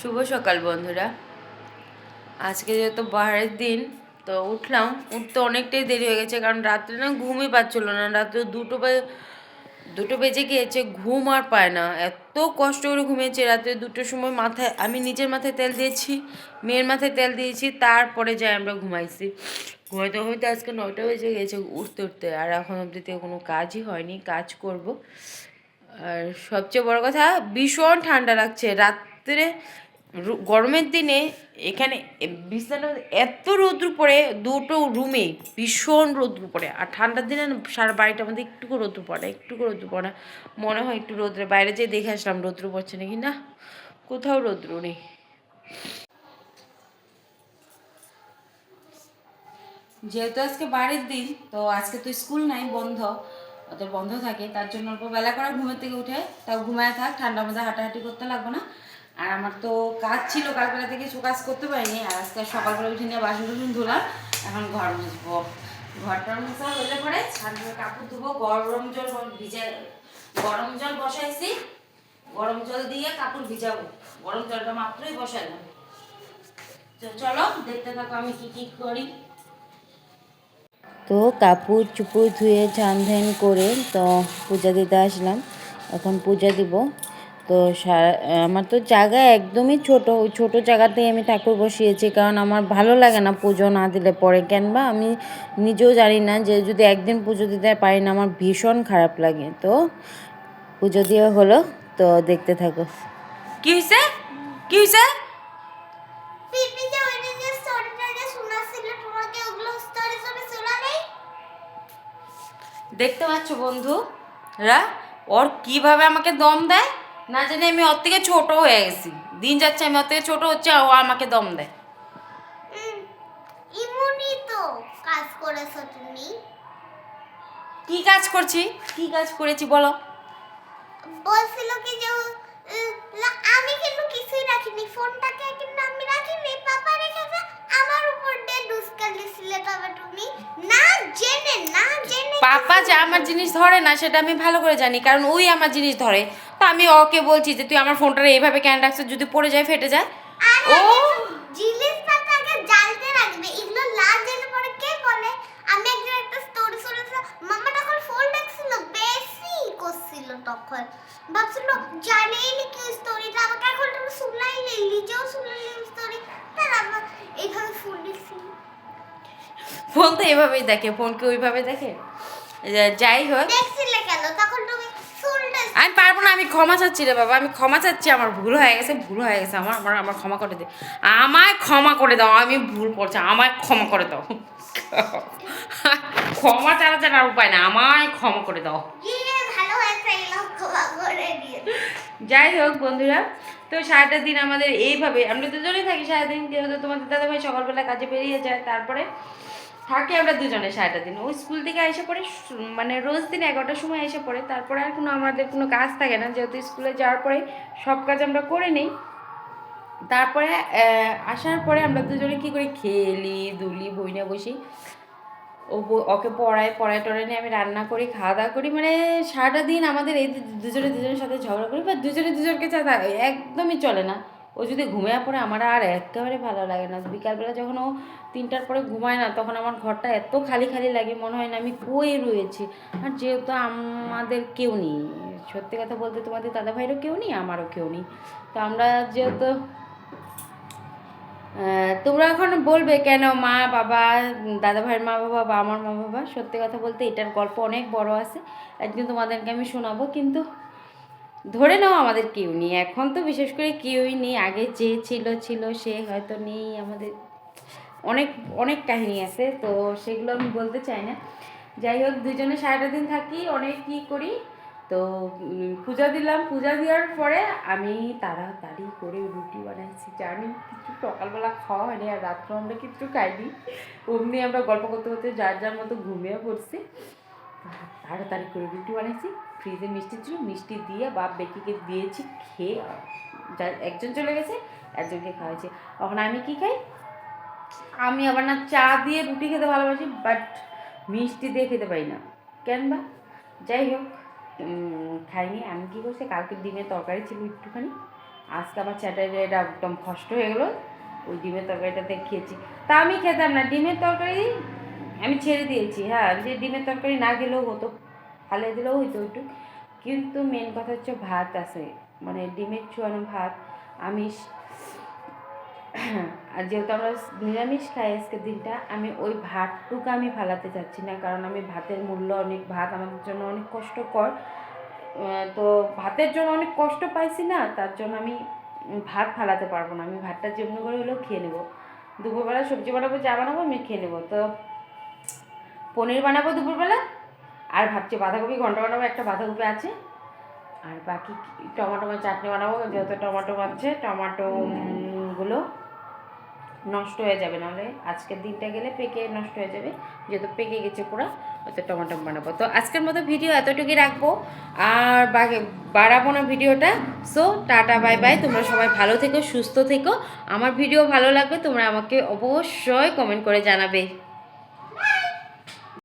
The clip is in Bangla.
শুভ সকাল বন্ধুরা। আজকে যেহেতু বাহারের দিন, তো উঠতে অনেকটাই দেরি হয়ে গেছে, কারণ রাত্রে না ঘুমই পাচ্ছিল না। রাত্রে দুটো বেজে গিয়েছে, ঘুম আর পায় না। এত কষ্ট করে ঘুমিয়েছে রাত্রে 2টোর সময়। আমি নিজের মাথায় তেল দিয়েছি, মেয়ের মাথায় তেল দিয়েছি, তারপরে যাই আমরা ঘুমাইছি। ঘুমাইতে ঘুমাইতে আজকে 9টা বেজে গেছে উঠতে। আর এখন অবধি থেকে কোনো কাজই হয়নি, কাজ করব। আর সবচেয়ে বড় কথা, ভীষণ ঠান্ডা লাগছে রাত্রে। গরমের দিনে এখানে বিছানা এত রৌদ্র পড়ে, দুটো রুমে ভীষণ রৌদ্র পড়ে। আর ঠান্ডার দিনে সারা বাড়িটার মধ্যে একটুকু রৌদ্র পড়ে না। মনে হয় একটু রৌদ্রে বাইরে যেয়ে দেখে আসলাম রৌদ্র পড়ছে নাকি, না কোথাও রৌদ্র নেই। যেহেতু আজকে বাড়ির দিন, তো আজকে তো স্কুল নাই, বন্ধ। ওদের বন্ধ থাকে, তার জন্য অল্প বেলা করে ঘুমের থেকে উঠে তাও ঘুমায় থাক, ঠান্ডার মধ্যে হাঁটাহাঁটি করতে লাগবে না। আর আমার তো কাজ ছিল, কালবেলা থেকে কাজ করতে পারিনি। আর আজকে সকালবেলা উঠে নিয়ে বাসন ধুলাম। এখন ঘর মুছবো। ঘরটা মুছা হলে পরে ছাদে কাপড় ধুবো। গরম জল বসাইছি, গরম জল দিয়ে কাপড় ভিজাবো। গরম জলটা মাত্রই বসাইলাম। চলো দেখতে থাকো আমি কি করি। তো কাপড় চুপড় ধুয়ে চান ধ্যান করে তো পূজা দিতে আসলাম। এখন পূজা দিব। তো আমার তো জায়গা একদমই ছোট, ওই ছোটো জায়গাতেই আমি ঠাকুর বসিয়েছি, কারণ আমার ভালো লাগে না পুজো না দিলে পরে। কেনবা আমি নিজেও জানি না, যে যদি একদিন পুজো দিতে পারি না আমার ভীষণ খারাপ লাগে। তো পুজো দিয়ে হলো, তো দেখতে থাকো। কি হয়েছে কি হয়েছে? দেখতে পাচ্ছ বন্ধুরা, ওর কিভাবে আমাকে দম দেয়। না জানি আমি ওর থেকে ছোট হয়ে গেছি, দিন যাচ্ছে আমি ওর থেকে ছোট হচ্ছে, ও আমাকে দম দেয়। ইমনই তো কাজ করেছো তুমি। কি কাজ করছি, কি কাজ করেছি বলো? বলছিল কি যে আমি কিন্তু কিছুই রাখিনি, ফোনটাকে কিন্তু আমি রাখিনি, পাপা রেখেছে। আমার উপর দিয়ে দুষ্কার দিছিলে তবে তুমি না জেনে পাপা যে আমার জিনিস ধরে না সেটা আমি ভালো করে জানি, কারণ ওই আমার জিনিস ধরে। তো আমি ওকে বলছি যে তুই আমার ফোনটা এইভাবে কেন রাখছিস, যদি পড়ে যায় ফেটে যায়। ও জিনিসটাকে জ্বালতে রাখবে, এগুলো না জেনে পরে কে বলে। আমি একদিন একটা স্টোরি শুনেছিলাম, মামা তখন ফোন দেখছিল, বেশি করছিল, তখন ভাবছিল জানেই নি কি স্টোরিটা, আমাকে এখন তুমি শুনলাই নেই, নিজেও শুনলাই স্টোরি, তার আমার এইভাবে ফোন দেখছিল। ফোন তো এভাবেই দেখে, ফোন কি ওইভাবে দেখে? যাই হোক, দেখছিলে কেন তখন তুমি শুনলে? আমি পারবো না, আমি ক্ষমা চাচ্ছি রে বাবা, আমি ক্ষমা চাচ্ছি। আমার ভুল হয়ে গেছে, আমার আমার আমার ক্ষমা করে দে। আমায় ক্ষমা করে দাও, আমি ভুল করছি, আমায় ক্ষমা করে দাও। ক্ষমা ছাড়া ছাড়া আর উপায় না, আমায় ক্ষমা করে দাও। ভালো হয়েছে, এলাম ক্ষমা করে দিয়ে। যাই হোক বন্ধুরা, তো সারাটা দিন আমাদের এইভাবে, আমরা দুজনেই থাকি সারাদিন। যেহেতু তোমাদের দাদাভাই সকালবেলা কাজে বেরিয়ে যায়, তারপরে থাকি আমরা দুজনে সারাটা দিন। ওই স্কুল থেকে এসে পড়ে, মানে রোজ দিন 11টার সময় এসে পড়ে। তারপরে আর আমাদের কোনো কাজ থাকে না, যেহেতু স্কুলে যাওয়ার পরে সব কাজ আমরা করে নিই। তারপরে আসার পরে আমরা দুজনে কী করি, খেলি দুলি, বই নিয়ে বসি। ওকে পড়ায় টড়ায় নিয়ে আমি রান্না করি, খাওয়া দাওয়া করি। মানে সারাটা দিন আমাদের এই দুজনের সাথে ঝগড়া করি, বা দুজনকে ছাড়া একদমই চলে না। ও যদি ঘুমিয়ে পড়ে আমার আর একেবারে ভালো লাগে না। বিকালবেলা যখন ও 3টার পরে ঘুমায় না, তখন আমার ঘরটা এত খালি খালি লাগে, মনে হয় না আমি কই রয়েছি। আর যেহেতু আমাদের কেউ নেই, সত্যি কথা বলতে তোমাদের দাদাভাইয়েরও কেউ নেই, আমারও কেউ নেই। তো আমরা যেহেতু, তোমরা এখন বলবে কেন মা বাবা, দাদা ভাইয়ের মা বাবা বা আমার মা বাবা, সত্যি কথা বলতে এটার গল্প অনেক বড় আছে, একদিন তোমাদেরকে আমি শোনাবো। কিন্তু ধরে নাও আমাদের কেউ নেই এখন, তো বিশেষ করে কেউই নেই। আগে যে ছিল সে হয়তো নেই। আমাদের অনেক অনেক কাহিনী আছে, তো সেগুলো আমি বলতে চাই না। যাই হোক, দুজনে সারাটা দিন থাকি, অনেক কী করি। তো পূজা দিলাম, পূজা দেওয়ার পরে আমি তাড়াতাড়ি করে রুটি বানাইছি। জানি কিছু সকালবেলা খাওয়া হয়নি, আর রাত্রে আমরা কিছু খাইনি। অমনি আমরা গল্প করতে করতে যার যার মতো ঘুমিয়ে পড়ছি। তাড়াতাড়ি করে রুটি বানাইছি, ফ্রিজে মিষ্টি ছিল, মিষ্টি দিয়ে বাপ বেকিকে দিয়েছি, খেয়ে একজন চলে গেছে, একজনকে খাওয়াইছি। এখন আমি কি খাই, আমি আবার না চা দিয়ে রুটি খেতে ভালোবাসি, বাট মিষ্টি দিয়ে খেতে পারি না, কেন বা। যাই হোক, খাইনি। আমি কী করছি, কালকে ডিমের তরকারি ছিল একটুখানি, আজকে আমার স্যাটারডেটা একদম কষ্ট হয়ে গেলো ওই ডিমের তরকারিটাতে খেয়েছি। তা আমি খেতাম না ডিমের তরকারি, আমি ছেড়ে দিয়েছি। হ্যাঁ, যে ডিমের তরকারি না খেলেও হতো, ফালিয়ে দিলেও হইতো একটু, কিন্তু মেন কথা হচ্ছে ভাত আছে, মানে ডিমের চুয়ানো ভাত আমিষ। আর যেহেতু আমরা নিরামিষ খাই আজকের দিনটা, আমি ওই ভাতটুকু আমি ফালাতে চাচ্ছি না, কারণ আমি ভাতের মূল্য অনেক, ভাত আমাদের জন্য অনেক কষ্টকর। তো ভাতের জন্য অনেক কষ্ট পাইছি না, তার জন্য আমি ভাত ফালাতে পারবো না। আমি ভাতটা যেমনি করে হলেও খেয়ে নেবো। দুপুরবেলা সবজি বানাবো, যা বানাবো আমি খেয়ে নেবো। তো পনির বানাবো দুপুরবেলা, আর ভাবছি বাঁধাকপি ঘন্টা বানাবো, একটা বাঁধাকপি আছে, আর বাকি টমেটো চাটনি বানাবো। যেহেতু টমেটো আছে, টমেটোগুলো নষ্ট হয়ে যাবে, নাহলে আজকের দিনটা গেলে পেকে নষ্ট হয়ে যাবে, যেহেতু পেকে গেছে পুরো, হয়তো টমেটো বানাবো। তো আজকের মতো ভিডিও এতটুকুই রাখবো, আর বাড়াবো না ভিডিওটা। সো টাটা বাই বাই, তোমরা সবাই ভালো থেকো, সুস্থ থেকো। আমার ভিডিও ভালো লাগবে, তোমরা আমাকে অবশ্যই কমেন্ট করে জানাবে।